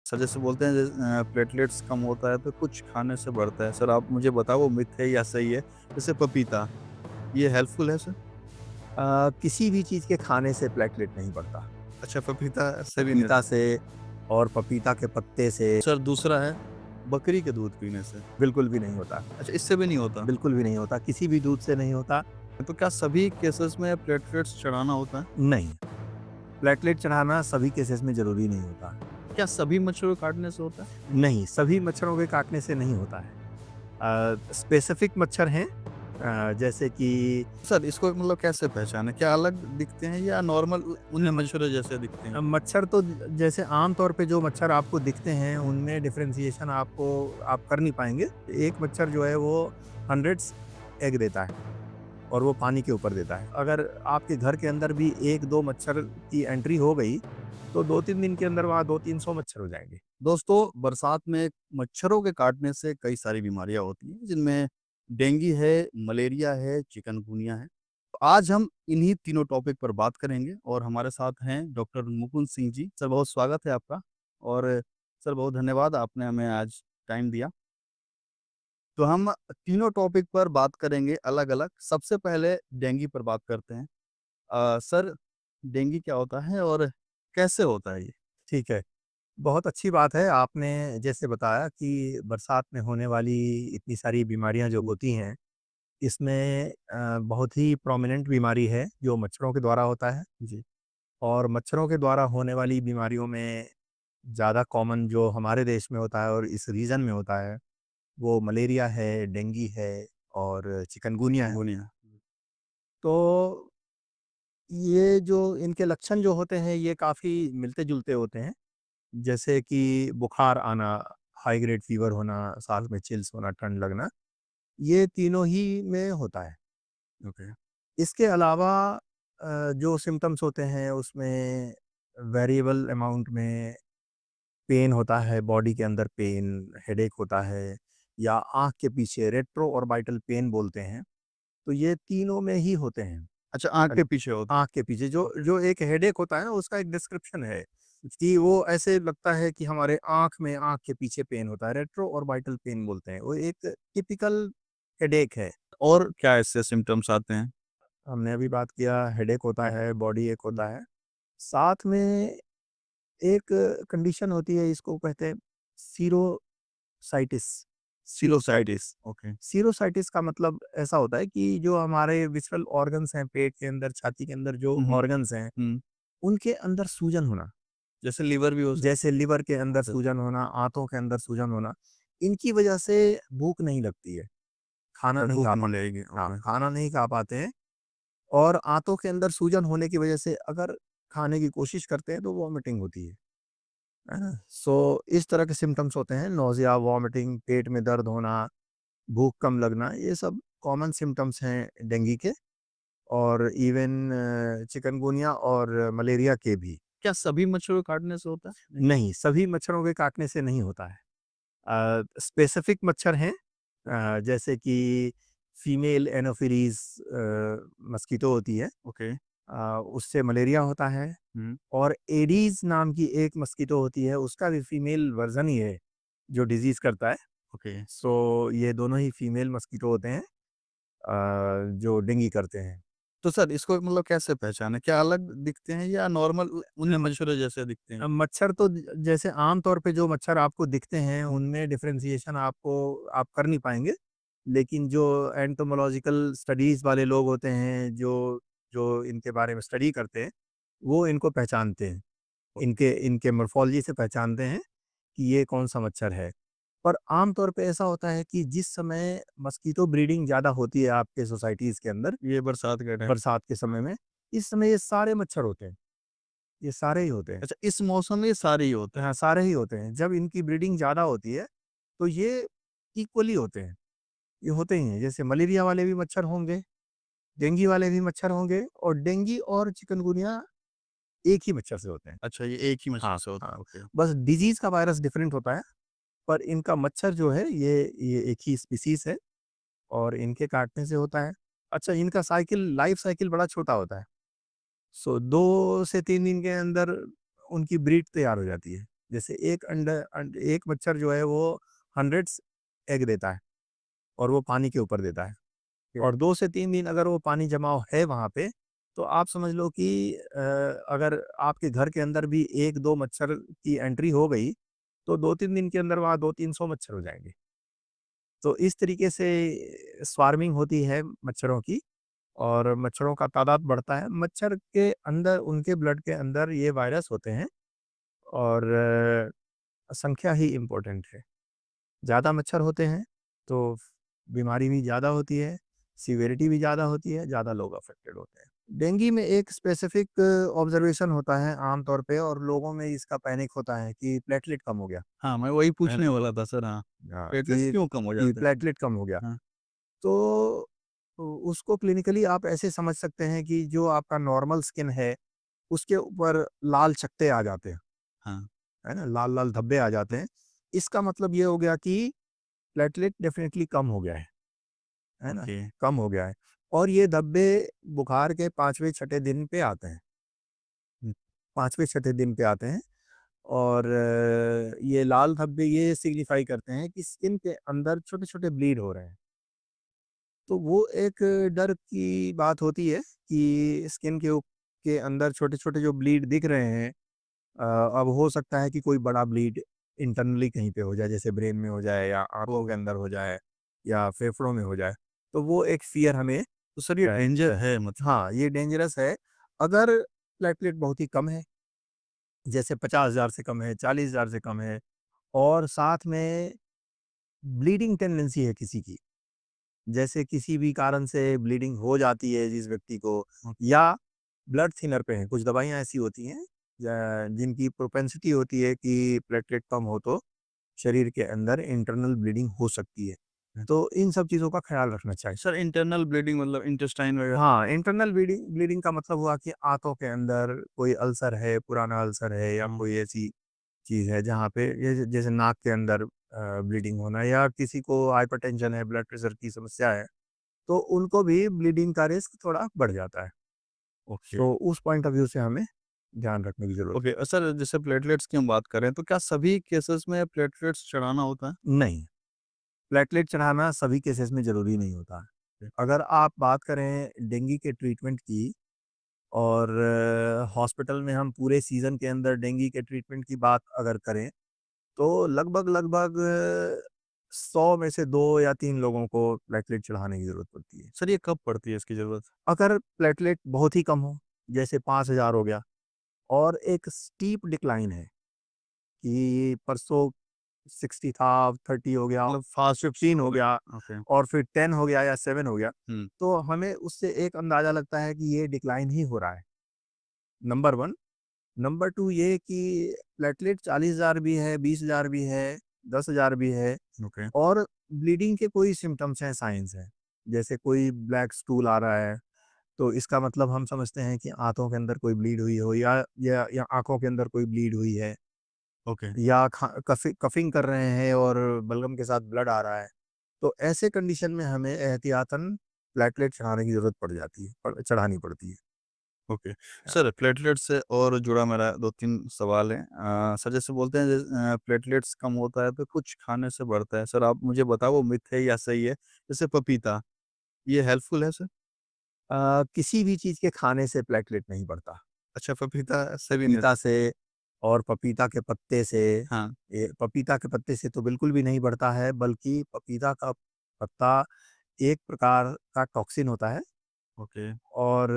Sir जैसे बोलते हैं प्लेटलेट्स कम होता है तो कुछ खाने से बढ़ता है। सर आप मुझे बताओ वो मिथ है या सही है? जैसे पपीता, ये हेल्पफुल है सर? किसी भी चीज़ के खाने से प्लेटलेट नहीं बढ़ता। अच्छा पपीता से भी नहीं पपीता होता। से और पपीता के पत्ते से सर दूसरा है बकरी के दूध पीने से। बिल्कुल भी नहीं होता, अच्छा इससे भी नहीं होता? बिल्कुल भी नहीं होता, किसी भी दूध से नहीं होता। तो क्या सभी केसेस में प्लेटलेट्स चढ़ाना होता है? नहीं, प्लेटलेट चढ़ाना सभी केसेज़ में ज़रूरी नहीं होता। क्या सभी मच्छरों को काटने से होता है? नहीं, सभी मच्छरों के काटने से नहीं होता है। स्पेसिफ़िक मच्छर हैं जैसे कि सर इसको मतलब कैसे पहचानें? क्या अलग दिखते हैं या नॉर्मल उन्हीं मच्छरों जैसे दिखते हैं? मच्छर तो जैसे आम तौर पे जो मच्छर आपको दिखते हैं, उनमें डिफ़रेंशिएशन आप कर नहीं पाएँगे। एक मच्छर जो है वो हंड्रेड्स एग देता है। और वो पानी के ऊपर देता है। अगर आपके घर के अंदर भी 1-2 मच्छर की एंट्री हो गई, तो 2-3 दिन के अंदर वहाँ 2-300 मच्छर हो जाएँगे। दोस्तों, बरसात में मच्छरों के काटने से कई सारी बीमारियाँ होती हैं, जिनमें डेंगू है, मलेरिया है, चिकनगुनिया है। तो आज हम इन्हीं तीनों टॉपिक पर बात करेंगे और हमारे साथ हैं डॉक्टर मुकुंद सिंह जी। सर बहुत स्वागत है आपका और सर बहुत धन्यवाद आपने हमें आज टाइम दिया। तो हम तीनों टॉपिक पर बात करेंगे अलग-अलग। सबसे पहले डेंगू पर बात करते हैं। सर डेंगू क्या होता है और कैसे होता है ये? ठीक है, बहुत अच्छी बात है आपने जैसे बताया कि बरसात में होने वाली इतनी सारी बीमारियाँ जो होती हैं, इसमें बहुत ही प्रोमिनेंट बीमारी है जो मच्छरों के द्वारा होता है जी। और मच्छरों के द्वारा होने वाली बीमारियों में ज़्यादा कॉमन जो हमारे देश में होता है और इस रीजन में होता है, वो मलेरिया है, डेंगू है और चिकनगुनिया है। चिकनगुनिया। तो ये जो इनके लक्षण जो होते हैं ये काफ़ी मिलते-जुलते होते हैं। जैसे कि बुखार आना, हाई ग्रेड फ़ीवर होना, साथ में चिल्स होना, ठंड लगना, ये तीनों ही में होता है। ओके। इसके अलावा जो सिम्पटम्स होते हैं उसमें वेरिएबल अमाउंट में पेन होता है, बॉडी के अंदर पेन, हेडेक होता है या आँख के पीछे रेट्रोऑर्बिटल पेन बोलते हैं। तो ये तीनों में ही होते हैं। अच्छा आँख के पीछे होता आँख के पीछे जो है। जो एक हेडेक होता है ना उसका एक डिस्क्रिप्शन है, कि वो ऐसे लगता है कि हमारे आँख के पीछे पेन होता है, रेट्रोऑर्बिटल पेन बोलते हैं। वो एक टिपिकल हेडेक है। और क्या इससे सिम्पटम्स आते हैं? हमने अभी बात किया हेडेक होता है, बॉडी एक हुँ। होता है। साथ में एक कंडीशन होती है इसको कहते हैं सीरोसाइटिस। सिलोसाइटिस, ओके। सीरोसाइटिस का मतलब ऐसा होता है कि जो हमारे विसरल ऑर्गन्स हैं, पेट के अंदर, छाती के अंदर जो हुँ, हुँ। ऑर्गन्स हैं, हुँ, उनके अंदर सूजन होना। जैसे लीवर भी हो जैसे लिवर के अंदर सकता है। सूजन होना, आँतों के अंदर सूजन होना, इनकी वजह से भूख नहीं लगती है, खाना नहीं भूख खा नहीं पाते लगेगी, हाँ, ओके। खाना नहीं खा पाते हैं और आँतों के अंदर सूजन होने की वजह से अगर खाने की कोशिश करते हैं तो वॉमिटिंग होती है ना? सो इस तरह के सिम्पटम्स होते हैं, नौज़िया, वॉमिटिंग, पेट में दर्द होना, भूख कम लगना, ये सब कॉमन सिम्पटम्स हैं डेंगू के और इवन चिकनगुनिया और मलेरिया के भी। क्या सभी मच्छरों को काटने से होता है? नहीं, सभी मच्छरों के काटने से नहीं होता है। स्पेसिफिक मच्छर हैं जैसे कि फीमेल एनोफिलीज़ मस्कीटो होती है ओके। उससे मलेरिया होता है हुँ, और एडीज़ नाम की एक मस्कीटो होती है, उसका भी फीमेल वर्ज़न ही है, जो डिज़ीज़ करता है। ओके। सो ये दोनों ही फीमेल मस्कीटो होते हैं जो डेंगू करते हैं। तो सर इसको मतलब कैसे पहचानें? क्या अलग दिखते हैं या नॉर्मल उन्हीं मच्छरों जैसे दिखते हैं? मच्छर तो जैसे आम तौर पे जो मच्छर आपको दिखते हैं, उनमें डिफरेंशिएशन आप कर नहीं पाएँगे। लेकिन जो एंटोमोलॉजिकल स्टडीज़ वाले लोग होते हैं, जो जो इनके बारे में स्टडी करते हैं, वो इनको पहचानते हैं। इनके इनके मॉर्फ़ोलॉजी से पहचानते हैं कि ये कौन-सा मच्छर है। पर आम तौर पे ऐसा होता है कि जिस समय मस्कीटो ब्रीडिंग ज़्यादा होती है आपके सोसाइटीज़ के अंदर, ये बरसात का टाइम। बरसात के समय में, इस समय ये सारे मच्छर होते हैं। ये सारे ही होते हैं। अच्छा इस मौसम में ये सारे ही होते हैं। हाँ, सारे ही होते हैं। जब इनकी ब्रीडिंग ज़्यादा होती है, तो ये इक्वली होते हैं। ये होते ही हैं। जैसे मलेरिया वाले भी मच्छर होंगे, डेंगू वाले भी मच्छर होंगे और डेंगू और चिकनगुनिया एक ही मच्छर से होते हैं। अच्छा ये एक ही मच्छर हाँ, से होता हाँ। है, ओके। बस डिज़ीज़ का वायरस डिफरेंट होता है, पर इनका मच्छर जो है ये एक ही स्पीशीज़ है और इनके काटने से होता है। अच्छा इनका लाइफ़ साइकिल बड़ा छोटा होता है। सो 2 से 3 दिन के अंदर उनकी ब्रीड तैयार हो जाती है। जैसे एक मच्छर जो है वो हंड्रेड्स एग देता है और वो पानी के ऊपर देता है, ओके। और 2 से 3 दिन अगर वो पानी जमाव है वहाँ पे, तो आप समझ लो कि अगर आपके घर के अंदर भी 1-2 मच्छर की एंट्री हो गई, तो 2-3 दिन के अंदर वहाँ 2-300 मच्छर हो जाएँगे। तो इस तरीके से स्वार्मिंग होती है मच्छरों की, और मच्छरों का तादाद बढ़ता है। मच्छर के अंदर, उनके ब्लड के अंदर ये वायरस होते हैं, और संख्या ही इम्पोर्टेंट है। ज़्यादा मच्छर होते हैं, तो बीमारी भी ज़्यादा होती है, सीवियरिटी भी ज़्यादा होती है, ज़्यादा लोग अफ़ेक्टेड होते हैं। डेंगू में एक स्पेसिफ़िक ऑब्ज़र्वेशन होता है आम तौर पे, और लोगों में इसका पैनिक होता है कि प्लेटलेट कम हो गया, हाँ, मैं वही है पूछने ना? वाला था सर, हाँ। हाँ, प्लेटलेट्स क्यों कम हो कि जाते हैं? प्लेटलेट कम हो गया। हाँ, तो उसको क्लिनिकली आप ऐसे समझ सकते हैं कि जो आपका नॉर्मल स्किन है, उसके ऊपर लाल चकत्ते आ जाते हैं, हाँ, है ना? लाल-लाल धब्बे आ जाते हैं। इसका मतलब ये हो गया कि प्लेटलेट डेफ़िनिटली कम हो गया है ना? ओके। कम हो गया है, और ये धब्बे बुखार के 5वें छठे दिन पे आते हैं। हुँ, 5वें छठे दिन पे आते हैं, और ये लाल धब्बे ये सिग्निफ़ाई करते हैं कि स्किन के अंदर छोटे-छोटे ब्लीड हो रहे हैं। तो वो एक डर की बात होती है कि स्किन के अंदर छोटे-छोटे जो ब्लीड दिख रहे हैं, अब हो सकता है कि कोई बड़ा ब्लीड इंटरनली कहीं पे हो जाए, जैसे ब्रेन में हो जाए या आँखों के अंदर हो जाए या फेफड़ों में हो जाए। तो वो एक फ़ियर हमें तो सर ये है। डेंजर है मतलब। हाँ, ये डेंजरस है। अगर प्लेटलेट बहुत ही कम है, जैसे 50,000 से कम है, 40,000 से कम है, और साथ में ब्लीडिंग टेंडेंसी है किसी की, जैसे किसी भी कारण से ब्लीडिंग हो जाती है जिस व्यक्ति को, या ब्लड थिनर पे हैं, कुछ दवाइयाँ ऐसी होती हैं जिनकी प्रोपेंसिटी होती है कि प्लेटलेट कम हो तो शरीर के अंदर इंटरनल ब्लीडिंग हो सकती है। तो इन सब चीज़ों का ख़्याल रखना चाहिए। सर इंटरनल ब्लीडिंग मतलब इंटेस्टाइन वगैरह? हाँ, इंटरनल ब्लीडिंग ब्लीडिंग का मतलब हुआ कि आँतों के अंदर कोई अल्सर है, पुराना अल्सर है, या हाँ, कोई ऐसी चीज़ है जहाँ पे ये जैसे नाक के अंदर ब्लीडिंग होना, या किसी को हाइपरटेंशन है, ब्लड प्रेशर की समस्या है, तो उनको भी ब्लीडिंग का रिस्क थोड़ा बढ़ जाता है। ओके। तो उस पॉइंट ऑफ व्यू से हमें ध्यान रखने की ज़रूरत ओके, सर जैसे प्लेटलेट्स की हम बात करें तो क्या सभी केसेस में प्लेटलेट्स चढ़ाना होता है? है। नहीं, प्लेटलेट चढ़ाना सभी केसेस में ज़रूरी नहीं होता है। ओके, अगर आप बात करें डेंगू के ट्रीटमेंट की, और हॉस्पिटल में हम पूरे सीज़न के अंदर डेंगू के ट्रीटमेंट की बात अगर करें, तो लगभग 100 में से 2 या 3 लोगों को प्लेटलेट चढ़ाने की ज़रूरत पड़ती है। सर ये कब पड़ती है इसकी ज़रूरत? अगर प्लेटलेट बहुत ही कम हो, जैसे 5,000 हो गया, और एक स्टीप डिक्लाइन है कि परसों 60 था, 30 हो गया, मतलब फास्ट 15 हो हो गया, गया। ओके। और फिर 10 हो गया या 7 हो गया, हुँ, तो हमें उससे एक अंदाज़ा लगता है कि ये डिक्लाइन ही हो रहा है, नंबर 1। नंबर 2 ये कि प्लेटलेट 40,000 भी है, 20,000 भी है, 10,000 भी है, ओके, और ब्लीडिंग के कोई सिम्पटम्स हैं, साइन्स हैं। जैसे कोई ब्लैक स्टूल आ रहा है, तो इसका मतलब हम समझते हैं कि आँतों के अंदर कोई ब्लीड हुई हो, या आँखों के अंदर कोई ब्लीड हुई है, ओके, या कफिंग कर रहे हैं और बलगम के साथ ब्लड आ रहा है। तो ऐसे कंडीशन में हमें एहतियातन प्लेटलेट चढ़ाने की ज़रूरत पड़ जाती है, चढ़ानी पड़ती है। ओके। हाँ। सर प्लेटलेट से और जुड़ा मेरा 2-3 सवाल है। सर जैसे बोलते हैं प्लेटलेट्स कम होता है तो कुछ खाने से बढ़ता है। सर आप मुझे बताओ वो मिथ है या सही है? जैसे पपीता, ये हेल्पफुल है सर? किसी भी चीज़ के खाने से प्लेटलेट नहीं बढ़ता। अच्छा पपीता से भी नहीं पपीता होता? से और पपीता के पत्ते से, हाँ, पपीता के पत्ते से तो बिल्कुल भी नहीं बढ़ता है, बल्कि पपीता का पत्ता एक प्रकार का टॉक्सिन होता है, ओके, और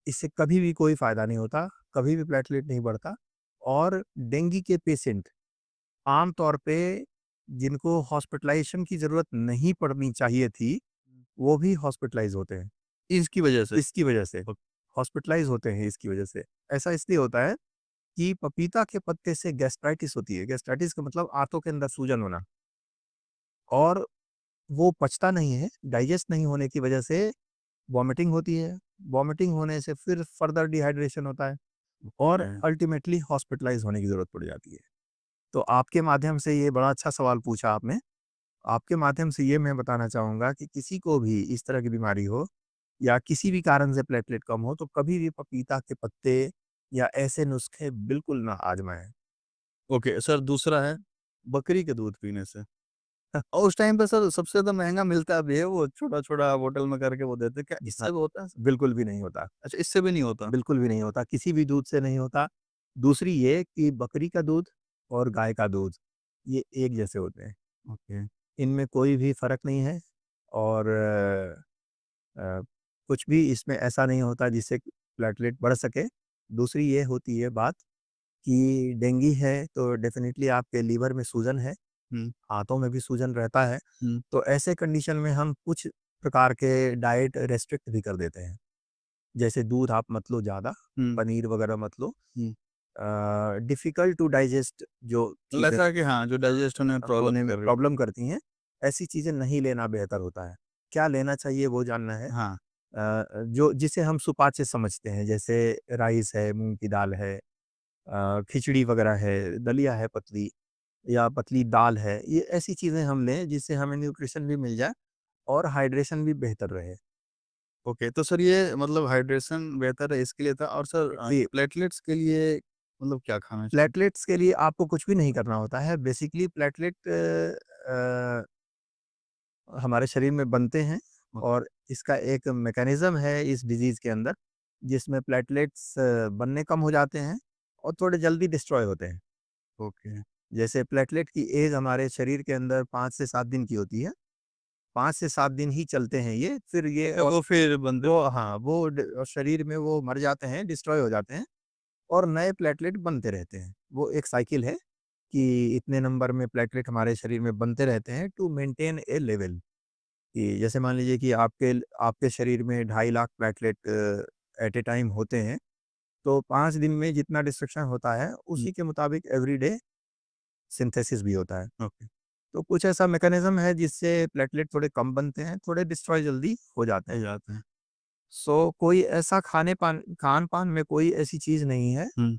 इससे कभी भी कोई फ़ायदा नहीं होता, कभी भी प्लेटलेट नहीं बढ़ता। और डेंगू के पेशेंट आम तौर पे, जिनको हॉस्पिटलाइज़ेशन की ज़रूरत नहीं पड़नी चाहिए थी, वो भी हॉस्पिटलाइज़ होते हैं, इसकी वजह से? इसकी वजह से। ओक हॉस्पिटलाइज़ होते हैं इसकी वजह से। ऐसा इसलिए होता है कि पपीता के पत्ते से गैस्ट्राइटिस होती है। गैस्ट्राइटिस का मतलब आंतों के अंदर सूजन होना, और वो पचता नहीं है, डाइजेस्ट नहीं होने की वजह से वॉमिटिंग होती है। वॉमिटिंग होने से फिर फर्दर डिहाइड्रेशन होता है, और है। अल्टीमेटली हॉस्पिटलाइज़ होने की ज़रूरत पड़ जाती है। तो आपके माध्यम से ये बड़ा अच्छा सवाल पूछा आपने। आपके माध्यम से ये मैं बताना चाहूँगा कि किसी को भी इस तरह की बीमारी हो, या किसी भी कारण से प्लेटलेट कम हो, तो कभी भी पपीता के पत्ते या ऐसे नुस्खे बिल्कुल ना आज़माएँ। ओके सर, दूसरा है बकरी के दूध पीने से। और उस टाइम पे सर सबसे ज़्यादा महँगा मिलता भी है, वो छोटा-छोटा बोतल में करके वो देते हैं, क्या हाँ, इससे भी होता है सर? बिल्कुल भी नहीं होता, अच्छा, इससे भी नहीं होता? बिल्कुल भी नहीं होता, किसी भी दूध से नहीं होता। दूसरी ये कि बकरी का दूध और गाय का दूध, ये एक जैसे होते हैं। ओके। इनमें कोई भी फ़र्क नहीं है और अ, कुछ भी इसमें ऐसा नहीं होता जिससे प्लेटलेट बढ़ सके। दूसरी ये होती है बात कि डेंगू है तो डेफ़िनिटली आपके लीवर में सूजन है, हुँ, हाथों में भी सूजन रहता है। हुँ, तो ऐसे कंडीशन में हम कुछ प्रकार के डाइट रेस्ट्रिक्ट भी कर देते हैं। जैसे दूध आप मत लो ज़्यादा, हुँ, पनीर वग़ैरह मत लो। हुँ। डिफ़िकल्ट टू डाइजेस्ट जो मतलब चीज़ें ऐसा है कि हाँ, जो डाइजेस्ट होने में प्रॉब्लम होने में कर रही हो। प्रॉब्लम करती हैं, ऐसी चीज़ें नहीं लेना बेहतर होता है। क्या लेना चाहिए वो जानना है। हाँ, जो जिसे हम सुपाच्य समझते हैं, जैसे राइस है, मूँग की दाल है, खिचड़ी वग़ैरह है, दलिया है पतली या पतली दाल है, ये ऐसी चीज़ें हम लें जिससे हमें न्यूट्रिशन भी मिल जाए और हाइड्रेशन भी बेहतर रहे। ओके। तो सर ये मतलब हाइड्रेशन बेहतर है इसके लिए था, और सर जी, प्लेटलेट्स के लिए मतलब क्या खाना चाहिए? प्लेटलेट्स के लिए आपको कुछ भी नहीं करना होता है। बेसिकली प्लेटलेट हमारे शरीर में बनते हैं ओके, और इसका एक मैकेनिज़्म है इस डिज़ीज़ के अंदर, जिसमें प्लेटलेट्स बनने कम हो जाते हैं और थोड़े जल्दी डिस्ट्रॉय होते हैं। ओके। जैसे प्लेटलेट की एज हमारे शरीर के अंदर 5 से 7 दिन की होती है। 5 से 7 दिन ही चलते हैं ये, फिर ये और वो फिर बंद। वो हाँ, वो शरीर में वो मर जाते हैं, डिस्ट्रॉय हो जाते हैं और नए प्लेटलेट बनते रहते हैं। वो एक साइकिल है कि इतने नंबर में प्लेटलेट हमारे शरीर में बनते रहते हैं टू मेंटेन ए लेवल। कि जैसे मान लीजिए कि आपके आपके शरीर में 2.5 lakh platelet at a time होते हैं, तो 5 दिन में जितना डिस्ट्रक्शन होता है, हुँ, उसी के मुताबिक एवरी डे सिंथेसिस भी होता है। ओके, तो कुछ ऐसा मैकेनिज़्म है जिससे प्लेटलेट थोड़े कम बनते हैं, थोड़े डिस्ट्रॉय जल्दी हो जाते हो हैं। जाते हैं। सो कोई ऐसा खान-पान में कोई ऐसी चीज़ नहीं है हुँ,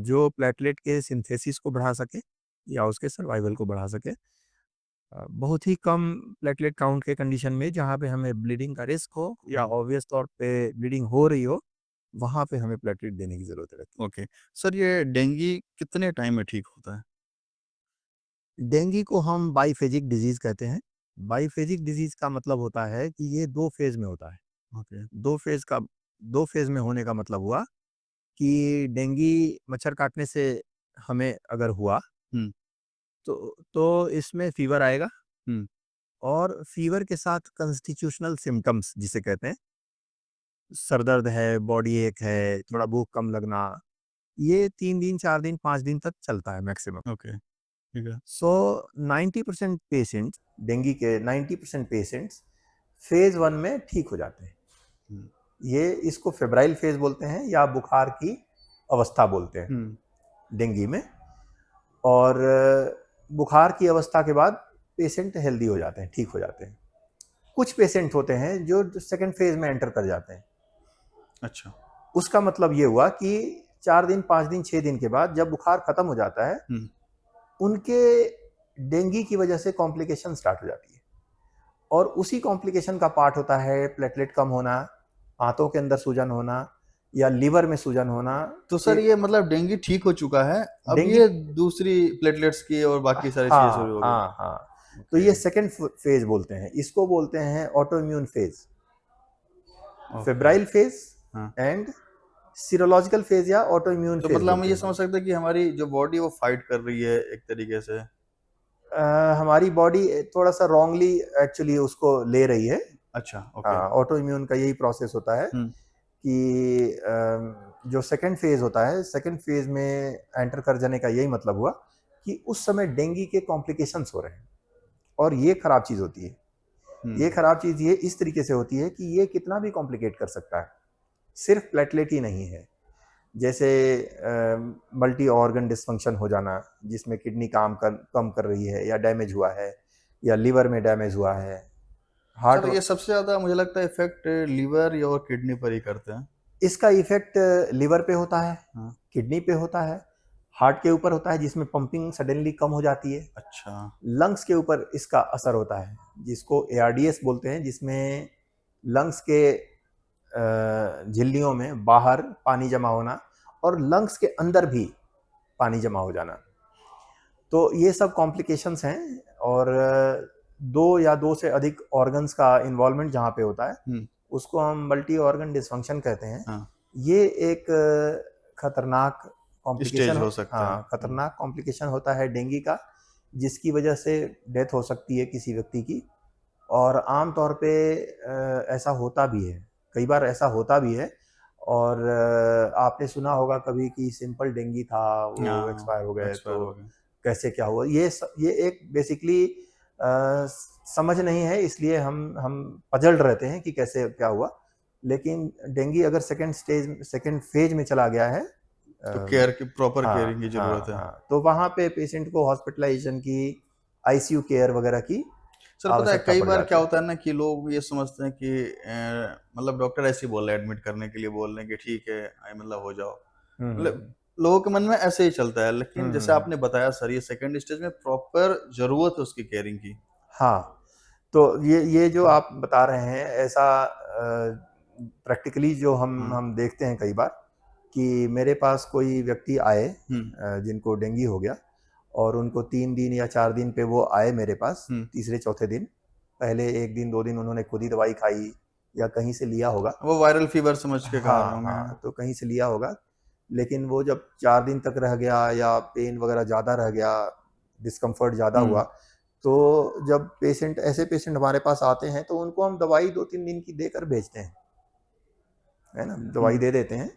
जो प्लेटलेट के सिंथेसिस को बढ़ा सके या उसके सर्वाइवल को बढ़ा सके। बहुत ही कम प्लेटलेट काउंट के कंडीशन में जहाँ पे हमें ब्लीडिंग का रिस्क हो या ऑब्वियस तौर पे ब्लीडिंग हो रही हो, वहाँ पे हमें प्लेटलेट देने की ज़रूरत रहती ओके। सर ये डेंगू कितने टाइम में ठीक होता है? है। डेंगू को हम बाइफेजिक डिज़ीज़ कहते हैं। बाइफेजिक डिज़ीज़ का मतलब होता है कि ये 2 फ़ेज़ में होता है। ओके। 2 फ़ेज़ का 2 फ़ेज़ में होने का मतलब हुआ कि डेंगू मच्छर काटने से हमें अगर हुआ, हुँ, तो इसमें फ़ीवर आएगा हुँ, और फ़ीवर के साथ कॉन्स्टिट्यूशनल सिम्पटम्स जिसे कहते हैं, सर दर्द है, बॉडी एक है, थोड़ा भूख कम लगना, ये 3 दिन, 4 दिन, 5 दिन तक चलता है मैक्सिमम। ओके, ठीक है। सो 90% पेशेंट्स डेंगू के 90% पेशेंट्स फ़ेज़ 1 में ठीक हो जाते हैं। हुँ, ये इसको फेब्राइल फ़ेज़ बोलते हैं या बुखार की अवस्था बोलते हैं हुँ, डेंगू में। और बुखार की अवस्था के बाद पेशेंट हेल्दी हो जाते हैं, ठीक हो जाते हैं। कुछ पेशेंट होते हैं जो सेकंड फ़ेज़ में एंटर कर जाते हैं। अच्छा। उसका मतलब ये हुआ कि 4 दिन, 5 दिन, 6 दिन के बाद जब बुखार खत्म हो जाता है, हुँ, उनके डेंगू की वजह से कॉम्प्लिकेशन स्टार्ट हो जाती है। और उसी कॉम्प्लिकेशन का पार्ट होता है प्लेटलेट कम होना, आंतों के अंदर सूजन होना या लीवर में सूजन होना। तो ये सर ये मतलब डेंगू ठीक हो चुका है, अब डेंगू ये दूसरी प्लेटलेट्स की और बाकी सारी चीज़ें हाँ, शुरू हो गई। हाँ, हाँ। तो ओके, ये सेकंड फ़ेज़ बोलते हैं। इसको बोलते हैं auto immune phase, okay, febrile phase हाँ। एंड सीरोलॉजिकल फ़ेज़ या ऑटो इम्यून तो फ़ेज़ मतलब हम बोलते ये हैं। समझ सकते हैं कि हमारी जो बॉडी है वो फाइट कर रही है एक तरीके से। हमारी बॉडी थोड़ा-सा रॉन्गली एक्चुअली उसको ले रही है। अच्छा, ओके। हाँ, ऑटो इम्यून का यही प्रोसेस होता है हुँ, कि जो सेकंड फ़ेज़ होता है, सेकंड फ़ेज़ में एंटर कर जाने का यही मतलब हुआ कि उस समय डेंगू के कॉम्प्लिकेशंस हो रहे हैं और ये खराब चीज़ होती है। हुँ। ये खराब चीज़ ये इस तरीके से होती है कि ये कितना भी कॉम्प्लिकेट कर सकता है। सिर्फ़ प्लेटलेट ही नहीं है। जैसे मल्टी ऑर्गन डिसफंक्शन हो जाना, जिसमें किडनी काम कम कर रही है या डैमेज हुआ है या लिवर में डैमेज हुआ है, हार्ट सर ये सबसे ज़्यादा मुझे लगता है इफ़ेक्ट लिवर या और किडनी पर ही करते हैं। इसका इफ़ेक्ट लिवर पे होता है, हाँ, किडनी पे होता है, हार्ट के ऊपर होता है जिसमें पंपिंग सडनली कम हो जाती है, अच्छा। लंग्स के ऊपर इसका असर होता है, जिसको एआरडीएस बोलते हैं, जिसमें लंग्स के झिल्लियों में बाहर पानी जमा होना और लंग्स के अंदर भी पानी जमा हो जाना। तो ये सब कॉम्प्लिकेशंस हैं, और 2 या 2 से अधिक ऑर्गन्स का इन्वॉल्वमेंट जहाँ पे होता है, उसको हम मल्टी ऑर्गन डिसफंक्शन कहते हैं। हाँ। ये एक खतरनाक स्टेज कॉम्प्लिकेशन हो सकता है। हाँ, खतरनाक कॉम्प्लिकेशन होता है डेंगू का, जिसकी वजह से डेथ हो सकती है किसी व्यक्ति की। और आम तौर पे ऐसा होता भी है, कई बार ऐसा होता भी है। और आपने सुना होगा कभी कि सिंपल डेंगू था, वो हाँ, एक्सपायर हो गए, एक्सपायर हो तो गए। कैसे क्या हुआ? ये एक बेसिकली समझ नहीं है, इसलिए हम पजल्ड रहते हैं कि कैसे क्या हुआ। लेकिन डेंगू अगर सेकंड फेज में चला गया है, तो केयर की प्रॉपर हाँ केयरिंग की ज़रूरत हाँ है। हाँ, तो वहाँ पे पेशेंट को हॉस्पिटलाइजेशन की, आईसीयू केयर वगैरह की सर पता है आवश्यकता कई पड़ बार क्या जाती है। होता है ना कि लोग ये समझते हैं कि मतलब डॉक्टर ऐसे ही बोल रहे हैं एडमिट करने के लिए बोल रहे हैं कि ठीक है मतलब हो जाओ। हम्म मतलब हम्म लोगों के मन में ऐसे ही चलता है, लेकिन हम्म जैसे हम्म, आपने बताया सर ये सेकंड स्टेज में प्रॉपर ज़रूरत है उसकी केयरिंग की। हाँ, तो ये जो आप बता रहे हैं, ऐसा प्रैक्टिकली जो हाँ। हम देखते हैं कई बार, कि मेरे पास कोई व्यक्ति आए हुँ, जिनको डेंगू हो गया, और उनको 3 दिन या 4 दिन पे वो आए मेरे पास, हुँ। तीसरे चौथे दिन, पहले 1 दिन 2 दिन उन्होंने खुद ही दवाई खाई या कहीं से लिया होगा। वो वायरल फीवर समझ के खा रहे हाँ होंगे। हाँ, तो कहीं से लिया होगा। लेकिन वो जब 4 दिन तक रह गया या पेन वगैरह ज़्यादा रह गया, डिस्कम्फर्ट ज़्यादा हुआ, हुँ, तो जब ऐसे पेशेंट हमारे पास आते हैं, तो उनको हम दवाई 2-3 दिन की देकर भेजते हैं, है ना? दवाई हुँ, दे देते हैं,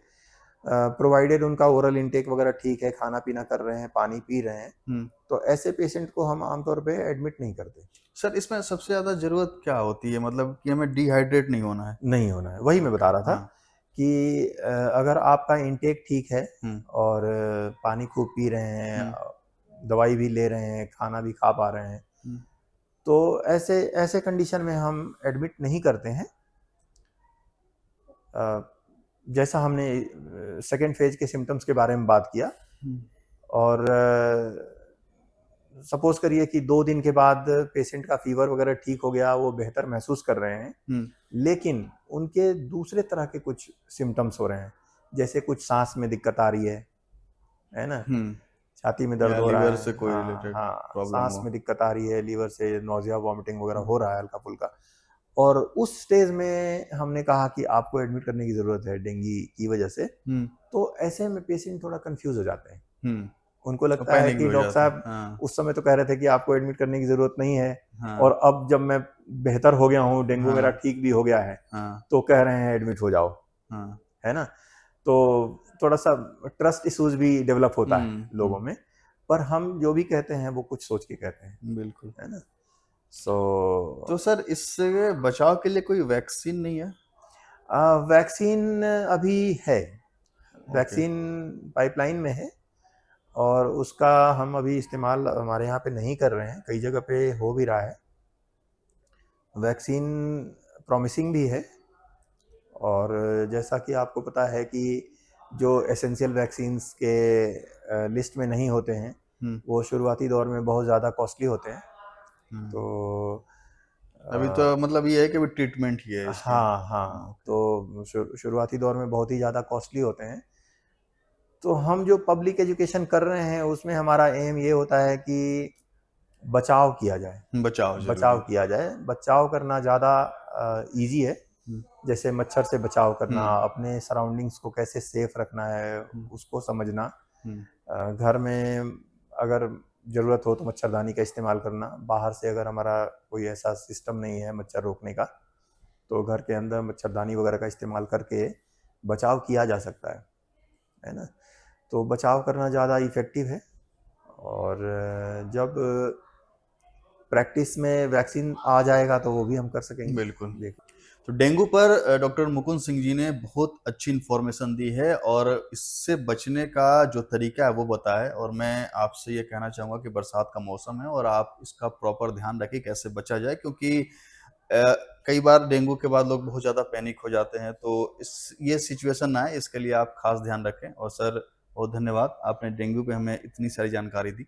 प्रोवाइडेड उनका ओरल इंटेक वगैरह ठीक है, खाना-पीना कर रहे हैं, पानी पी रहे हैं, हुँ। तो ऐसे पेशेंट को हम आमतौर पे एडमिट नहीं करते। सर इसमें सबसे ज़्यादा ज़रूरत क्या होती है? मतलब कि हमें डिहाइड्रेट नहीं होना है। नहीं होना है, वही मैं ओके, बता रहा था हाँ। कि अगर आपका इंटेक ठीक है, हुँ, और पानी खूब पी रहे हैं, हुँ, दवाई भी ले रहे हैं, खाना भी खा पा रहे हैं, हुँ, तो ऐसे ऐसे कंडीशन में हम एडमिट नहीं करते हैं। अ, जैसा हमने सेकेंड फेज के सिम्टम्स के बारे में बात किया, हुँ, और सपोज करिए कि 2 दिन के बाद पेशेंट का फीवर वगैरह ठीक हो गया, वो बेहतर महसूस कर रहे हैं, हुँ, लेकिन उनके दूसरे तरह के कुछ सिम्टम्स हो रहे हैं, जैसे कुछ सांस में दिक्कत आ रही है ना? हुँ। छाती में दर्द या हो रहा लीवर है, से कोई हाँ रिलेटेड हाँ, प्रॉब्लम सांस हो। में दिक्कत आ रही है, लीवर से नोजिया वॉमिटिंग वगैरह हुँ, हो रहा है हल्का फुल्का, और उस स्टेज में हमने कहा कि आपको एडमिट करने की ज़रूरत है डेंगू की वजह से। हुँ, तो ऐसे में पेशेंट थोड़ा कंफ्यूज हो जाते हैं, हुँ। उनको और लगता है पैनिक भी कि हो डॉक्टर जाते हैं। साहब हाँ, उस समय तो कह रहे थे कि आपको एडमिट करने की ज़रूरत नहीं है, हाँ, और अब जब मैं बेहतर हो गया हूँ, डेंगू मेरा हाँ, ठीक भी हो गया है, हाँ, तो कह रहे हैं एडमिट हो जाओ, हाँ। है ना? तो थोड़ा सा ट्रस्ट इश्यूज भी डेवलप होता है हुँ, लोगों हुँ। में, पर हम जो भी कहते हैं वो कुछ सोच के कहते हैं, बिल्कुल। है ना? सो तो सर इससे बचाव के लिए कोई वैक्सीन नहीं है? वैक्सीन अभी है, ओके। वैक्सीन पाइपलाइन में है, और उसका हम अभी इस्तेमाल हमारे यहाँ पे नहीं कर रहे हैं, कई जगह पे हो भी रहा है। वैक्सीन प्रॉमिसिंग भी है, और जैसा कि आपको पता है कि जो एसेंशियल वैक्सीन्स के लिस्ट में नहीं होते हैं, हुँ, वो शुरुआती दौर में बहुत ज़्यादा कॉस्टली होते हैं। हुँ। तो अभी अ, तो मतलब ये है कि अभी ट्रीटमेंट ही है इसकी। हाँ हाँ, ओके। तो शुरुआती दौर में बहुत ही ज़्यादा कॉस्टली होते हैं। तो हम जो पब्लिक एजुकेशन कर रहे हैं, उसमें हमारा एम ये होता है कि बचाव किया जाए, बचाव ज़रूरी बचाव है। किया जाए, बचाव करना ज़्यादा ईजी है। हुँ, जैसे मच्छर से बचाव करना, हुँ, अपने सराउंडिंग्स को कैसे सेफ रखना है, हुँ, उसको समझना। हुँ, घर में अगर ज़रूरत हो तो मच्छरदानी का इस्तेमाल करना, बाहर से अगर हमारा कोई ऐसा सिस्टम नहीं है मच्छर रोकने का, तो घर के अंदर मच्छरदानी वगैरह का इस्तेमाल करके बचाव किया जा सकता है ना? तो बचाव करना ज़्यादा इफ़ेक्टिव है, और जब प्रैक्टिस में वैक्सीन आ जाएगा तो वो भी हम कर सकेंगे। बिल्कुल। देख तो डेंगू पर डॉक्टर मुकुंद सिंह जी ने बहुत अच्छी इन्फॉर्मेशन दी है और इससे बचने का जो तरीका है वो बताया है और मैं आपसे ये कहना चाहूँगा कि बरसात का मौसम है और आप इसका प्रॉपर ध्यान रखें कैसे बचा जाए क्योंकि अ, कई बार डेंगू के बाद लोग बहुत ज़्यादा पैनिक हो जाते हैं तो इस ये सिचुएशन ना आए इसके लिए आप खास ध्यान रखें और सर बहुत धन्यवाद आपने डेंगू पे हमें इतनी सारी जानकारी दी।